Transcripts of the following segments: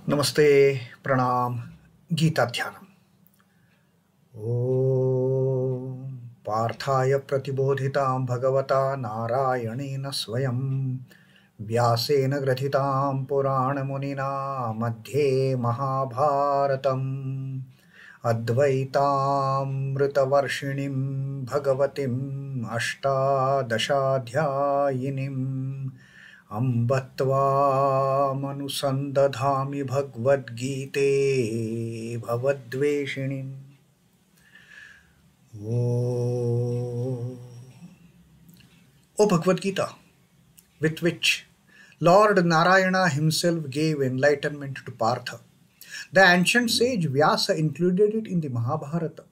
Namaste, Pranam, Gita Dhyanam. Om Parthaya Pratibodhitam Bhagavata Narayanena Swayam Vyasena Grathitam Purana Munina Madhye Mahabharatam Advaitam Ritavarshinim Bhagavatim Ashtadashadhyayinim Ambatva manusandadhami Bhagavad Gite Bhavadveshinim. O Bhagavad Gita, with which Lord Narayana himself gave enlightenment to Partha, the ancient sage Vyasa included it in the Mahabharata.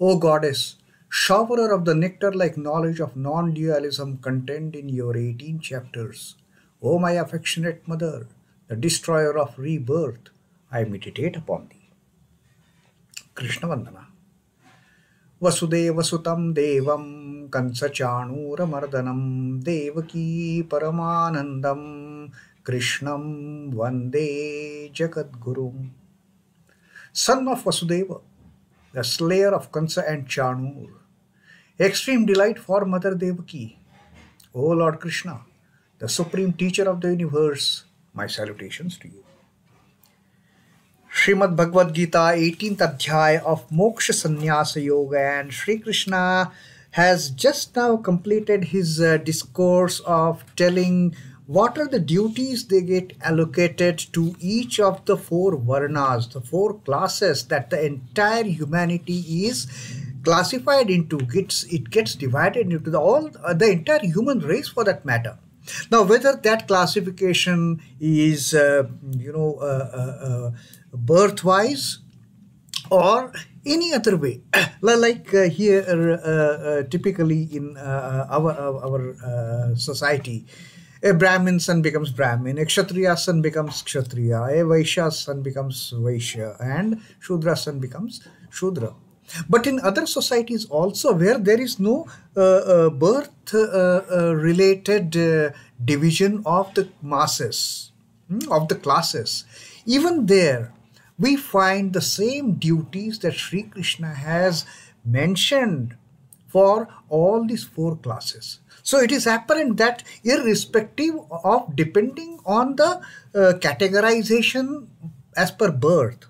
O Goddess, showerer of the nectar-like knowledge of non-dualism contained in your 18 chapters, O my affectionate mother, the destroyer of rebirth, I meditate upon thee. Krishna Vandana. Vasudeva Sutam Devam Kansachanura Mardanam Devaki Paramanandam Krishnam Vande Jagadgurum. Son of Vasudeva, the slayer of Kansa and Chanur, extreme delight for Mother Devaki, O Lord Krishna, the supreme teacher of the universe, my salutations to you. Srimad Bhagavad Gita, 18th Adhyay of Moksha Sannyasa Yoga, and Sri Krishna has just now completed his discourse of telling what are the duties they get allocated to each of the four varnas, the four classes that the entire humanity is classified into. It gets divided into the entire human race for that matter. Now, whether that classification is, birth-wise or any other way, like here typically in our society, a Brahmin son becomes Brahmin, a Kshatriya son becomes Kshatriya, a Vaishya son becomes Vaishya, and Shudra son becomes Shudra. But in other societies also, where there is no birth-related division of the masses, of the classes, even there we find the same duties that Sri Krishna has mentioned for all these four classes. So it is apparent that irrespective of depending on the categorization as per birth,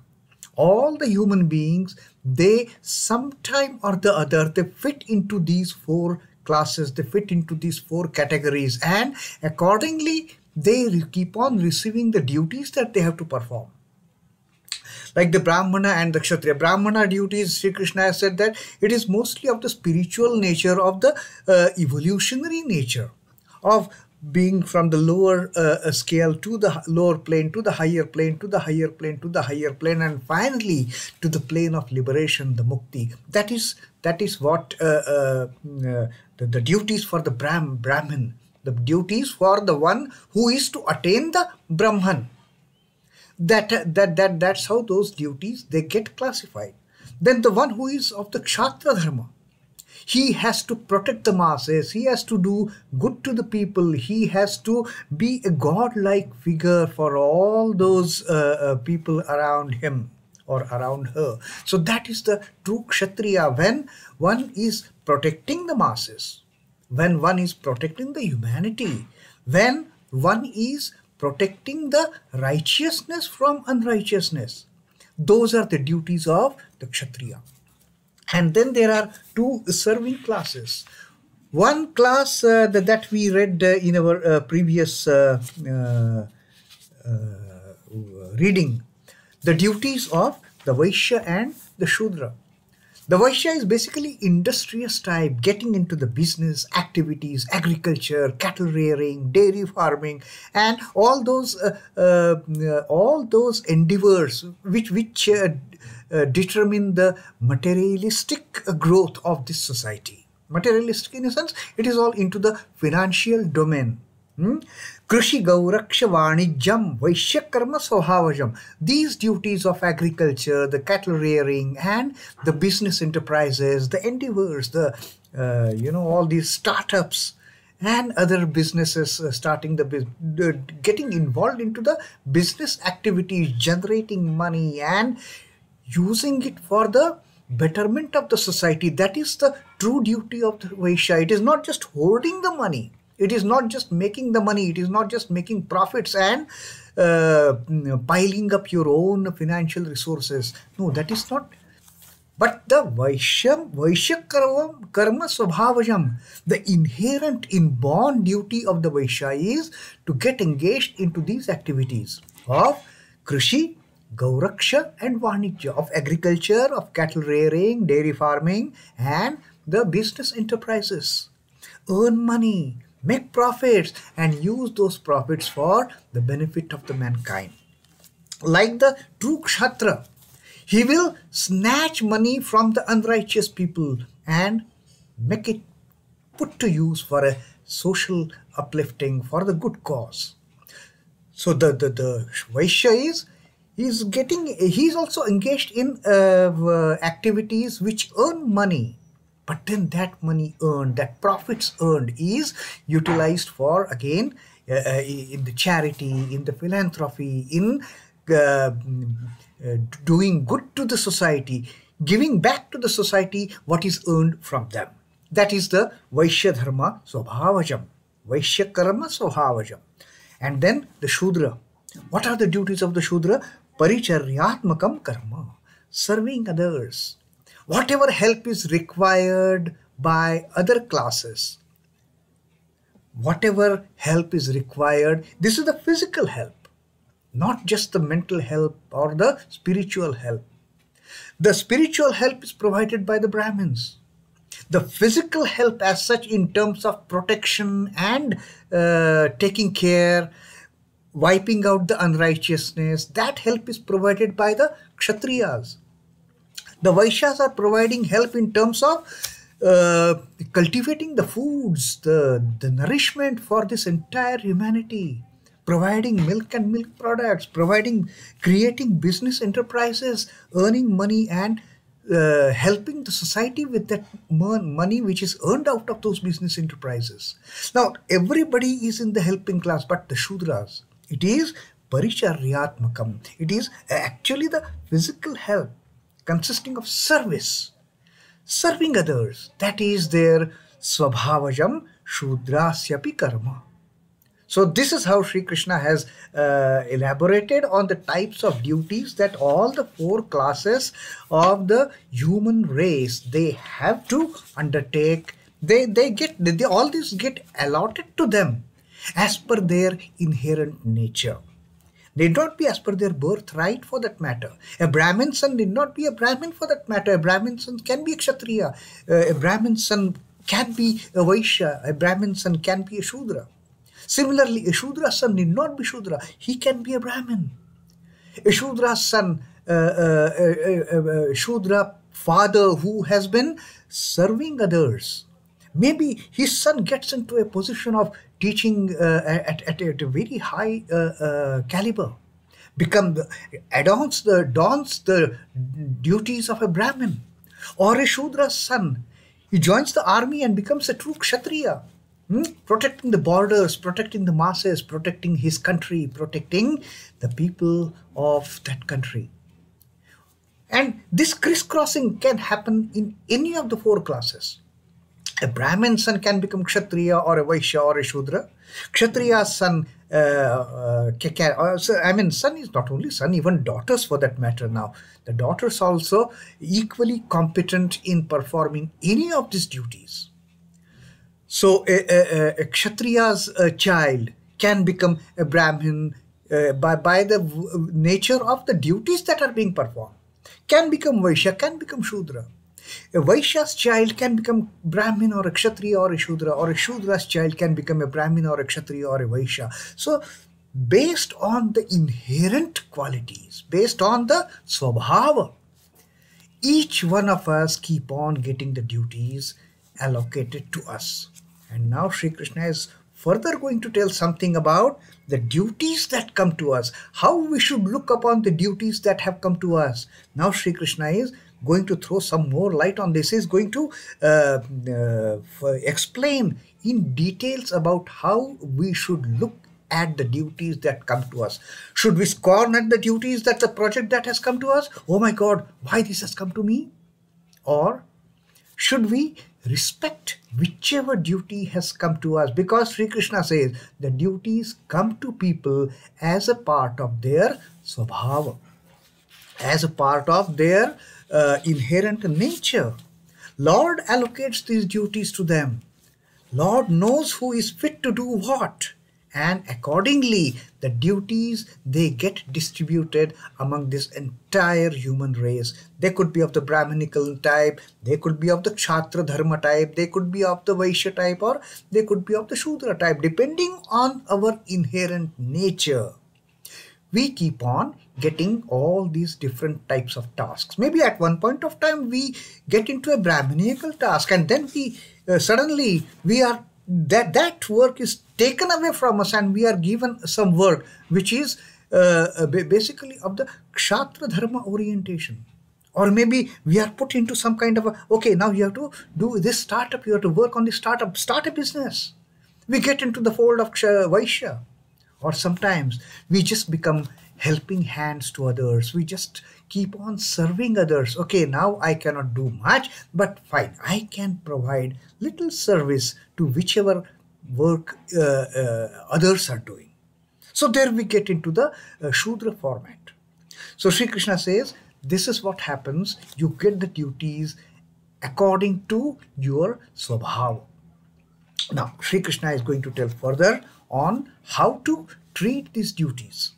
all the human beings, they sometime or the other, they fit into these four classes, they fit into these four categories, and accordingly they keep on receiving the duties that they have to perform. Like the Brahmana and the Kshatriya. Brahmana duties, Sri Krishna has said that it is mostly of the spiritual nature, of the evolutionary nature, of being from the lower scale to the lower plane, to the higher plane, to the higher plane, to the higher plane, and finally to the plane of liberation, the mukti. That is what the duties for the Brahmin, the duties for the one who is to attain the Brahman. That's how those duties, they get classified. Then the one who is of the Kshatriya dharma, he has to protect the masses, he has to do good to the people, he has to be a godlike figure for all those people around him or around her. So that is the true Kshatriya, when one is protecting the masses, when one is protecting the humanity, when one is protecting the righteousness from unrighteousness. Those are the duties of the Kshatriya. And then there are two serving classes. One class that we read in our previous reading, the duties of the Vaishya and the Shudra. The Vaishya is basically industrious type, getting into the business activities, agriculture, cattle rearing, dairy farming, and all those endeavors which determine the materialistic growth of this society. Materialistic in a sense, it is all into the financial domain. Krishi Gauraksha Vanijam Vaishya Karma Svabhavajam. These duties of agriculture, the cattle rearing, and the business enterprises, the endeavors, the all these startups and other businesses, getting involved into the business activities, generating money and using it for the betterment of the society. That is the true duty of the Vaishya. It is not just hoarding the money. It is not just making the money. It is not just making profits and piling up your own financial resources. No, that is not. But the Vaishya karma svabhavajam, the inherent inborn duty of the Vaishya is to get engaged into these activities of Krishi, Gauraksha and Vanijya, of agriculture, of cattle rearing, dairy farming and the business enterprises. Earn money, make profits and use those profits for the benefit of the mankind. Like the true Kshatriya, he will snatch money from the unrighteous people and make it put to use for a social uplifting, for the good cause. So the Vaishya he's also engaged in activities which earn money. But then that money earned, that profits earned is utilized for, again, in the charity, in the philanthropy, in doing good to the society, giving back to the society what is earned from them. That is the Vaishya dharma svabhavajam, Vaishya karma svabhavajam. And then the Shudra. What are the duties of the Shudra? Paricharyatmakam karma, serving others. Whatever help is required by other classes, whatever help is required, this is the physical help, not just the mental help or the spiritual help. The spiritual help is provided by the Brahmins. The physical help as such, in terms of protection and taking care, wiping out the unrighteousness, that help is provided by the Kshatriyas. The Vaishyas are providing help in terms of cultivating the foods, the nourishment for this entire humanity, providing milk and milk products, creating business enterprises, earning money and helping the society with that money which is earned out of those business enterprises. Now, everybody is in the helping class, but the Shudras, it is paricharyatmakam. It is actually the physical help consisting of service, serving others. That is their svabhavajam shudrasyapi karma. So this is how Sri Krishna has elaborated on the types of duties that all the four classes of the human race, they have to undertake. All these get allotted to them as per their inherent nature. Need not be as per their birthright, for that matter. A Brahmin son need not be a Brahmin, for that matter. A Brahmin son can be a Kshatriya. A Brahmin son can be a Vaishya. A Brahmin son can be a Shudra. Similarly, a Shudra son need not be Shudra. He can be a Brahmin. A Shudra son, a Shudra father who has been serving others. Maybe his son gets into a position of teaching at a very high caliber, dons the duties of a Brahmin. Or a Shudra son, he joins the army and becomes a true Kshatriya, protecting the borders, protecting the masses, protecting his country, protecting the people of that country. And this crisscrossing can happen in any of the four classes. A Brahmin son can become Kshatriya or a Vaishya or a Shudra. Kshatriya's son, son is not only son, even daughters for that matter now. The daughters also equally competent in performing any of these duties. So a Kshatriya's child can become a Brahmin by the nature of the duties that are being performed. Can become Vaishya, can become Shudra. A Vaishya's child can become Brahmin or a Kshatriya or a Shudra, or a Shudra's child can become a Brahmin or a Kshatriya or a Vaishya. So, based on the inherent qualities, based on the svabhava, each one of us keep on getting the duties allocated to us. And now Sri Krishna is further going to tell something about the duties that come to us, how we should look upon the duties that have come to us. Now Sri Krishna is going to throw some more light on this. He is going to explain in details about how we should look at the duties that come to us. Should we scorn at the duties, that the project that has come to us? Oh my God, why this has come to me? Or should we respect whichever duty has come to us? Because Sri Krishna says the duties come to people as a part of their svabhava, as a part of their inherent nature. Lord allocates these duties to them. Lord knows who is fit to do what, and accordingly the duties, they get distributed among this entire human race. They could be of the Brahminical type, they could be of the Kshatriya dharma type, they could be of the Vaishya type, or they could be of the Shudra type, depending on our inherent nature. We keep on getting all these different types of tasks. Maybe at one point of time we get into a Brahminical task, and then we suddenly we are that work is taken away from us, and we are given some work which is basically of the Kshatriya dharma orientation. Or maybe we are put into some kind of okay, now you have to do this startup, you have to work on this startup, start a business. We get into the fold of Vaishya. Or sometimes we just become helping hands to others. We just keep on serving others. Okay, now I cannot do much, but fine, I can provide little service to whichever work others are doing. So there we get into the Shudra format. So Sri Krishna says, this is what happens. You get the duties according to your svabhava. Now, Sri Krishna is going to tell further on how to treat these duties.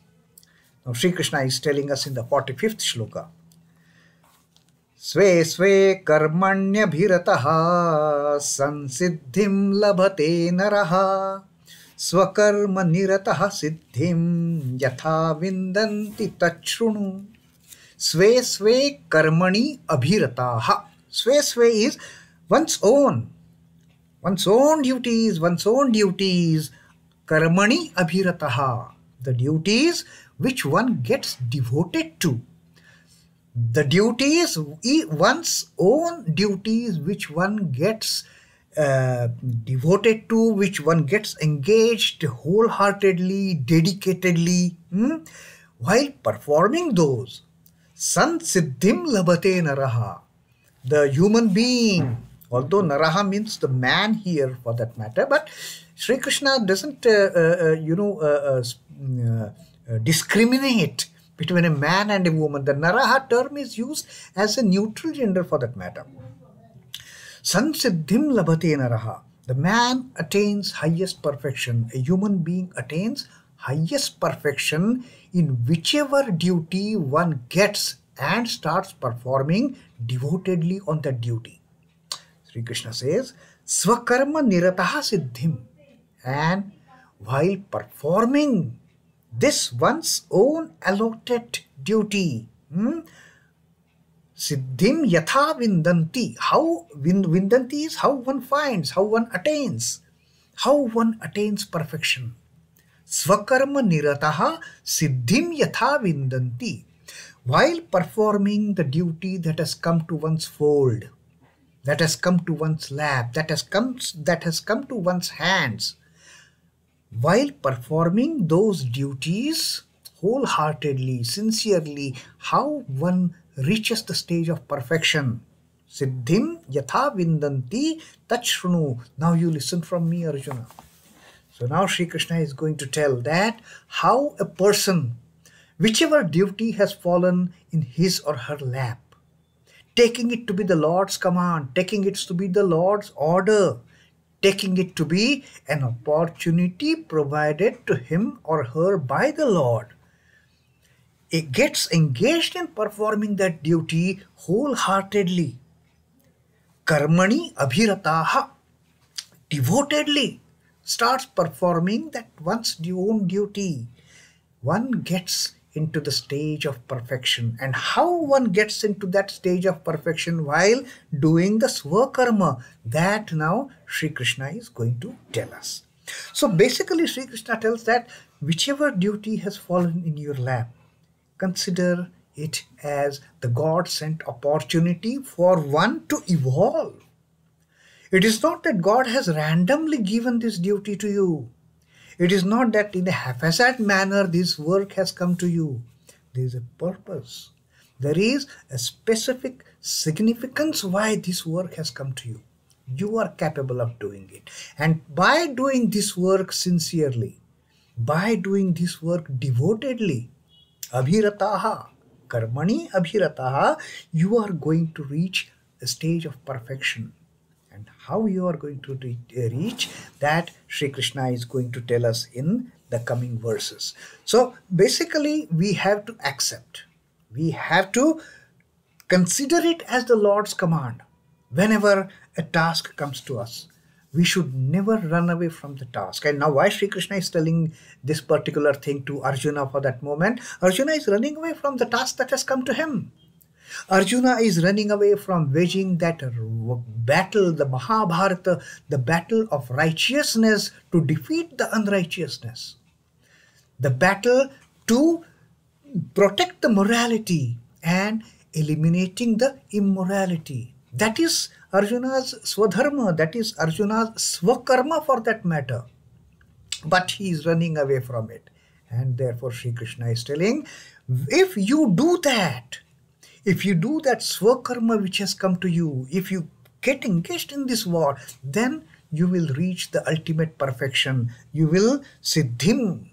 Now, Sri Krishna is telling us in the 45th Shloka, sva-karma-nirataḥ saṁsiddhiṁ labhate naraḥ sva-karma-nirataḥ siddhiṁ yathā vindati chṛṇu. Sva-karma-nī abhirataḥ. Sva is one's own duties, karmaṇy abhirataḥ, the duties which one gets devoted to. The duties, one's own duties which one gets devoted to, which one gets engaged wholeheartedly, dedicatedly, while performing those. Saṁsiddhiṁ labhate naraḥ, the human being. Although naraḥ means the man here for that matter, but Sri Krishna doesn't, discriminate between a man and a woman. The naraḥ term is used as a neutral gender for that matter. Saṁsiddhiṁ labhate naraḥ, the man attains highest perfection. A human being attains highest perfection in whichever duty one gets and starts performing devotedly on that duty. Sri Krishna says, sva-karma-nirataḥ siddhiṁ, and while performing this one's own allotted duty, siddhiṁ yathā vindati, how vindati is how one finds, how one attains perfection. Sva-karma-nirataḥ siddhiṁ yathā vindati, while performing the duty that has come to one's fold, that has come to one's lap, that has come to one's hands, while performing those duties wholeheartedly, sincerely, how one reaches the stage of perfection. Siddhiṁ yathā vindanti chṛṇu. Now you listen from me, Arjuna. So now Sri Krishna is going to tell that how a person, whichever duty has fallen in his or her lap, taking it to be the Lord's command, taking it to be the Lord's order, taking it to be an opportunity provided to him or her by the Lord, it gets engaged in performing that duty wholeheartedly. Karmaṇy abhirataḥ, devotedly starts performing that one's own duty. One gets into the stage of perfection. And how one gets into that stage of perfection while doing the sva-karma, that now Sri Krishna is going to tell us. So basically Sri Krishna tells that whichever duty has fallen in your lap, consider it as the God-sent opportunity for one to evolve. It is not that God has randomly given this duty to you. It is not that in a haphazard manner this work has come to you. There is a purpose. There is a specific significance why this work has come to you. You are capable of doing it. And by doing this work sincerely, by doing this work devotedly, abhirataḥ, karmaṇy abhirataḥ, you are going to reach a stage of perfection. And how you are going to reach that, Sri Krishna is going to tell us in the coming verses. So basically we have to accept, we have to consider it as the Lord's command. Whenever a task comes to us, we should never run away from the task. And now why Sri Krishna is telling this particular thing to Arjuna for that moment? Arjuna is running away from the task that has come to him. Arjuna is running away from waging that battle, the Mahabharata, the battle of righteousness to defeat the unrighteousness. The battle to protect the morality and eliminating the immorality. That is Arjuna's swadharma, that is Arjuna's sva-karma for that matter. But he is running away from it. And therefore Sri Krishna is telling, if you do that, if you do that swa-karma which has come to you, if you get engaged in this war, then you will reach the ultimate perfection. You will siddhiṁ.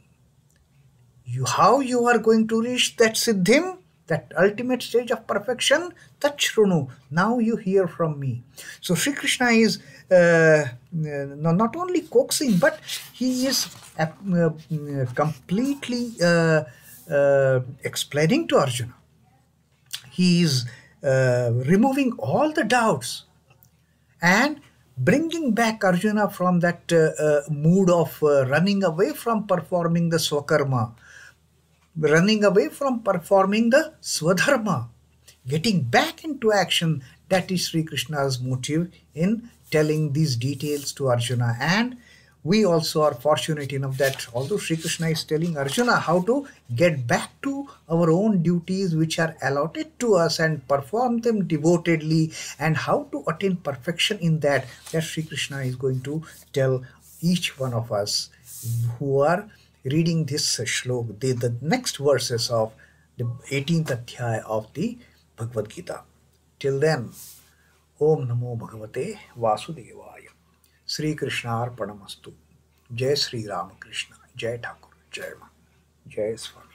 How you are going to reach that siddhiṁ, that ultimate stage of perfection? Tat chṛṇu. Now you hear from me. So Sri Krishna is not only coaxing, but he is completely explaining to Arjuna. He is removing all the doubts and bringing back Arjuna from that mood of running away from performing the swa-karma, running away from performing the swadharma, getting back into action. That is Sri Krishna's motive in telling these details to Arjuna. And we also are fortunate enough that although Sri Krishna is telling Arjuna how to get back to our own duties which are allotted to us and perform them devotedly, and how to attain perfection in that, that Sri Krishna is going to tell each one of us who are reading this shloka, the next verses of the 18th adhyaya of the Bhagavad Gita. Till then, Om Namo Bhagavate Vasudevaya. Sri Krishna Arpanamastu. Jai Sri Ramakrishna. Jai Thakur. Jai Ma. Jai Swami.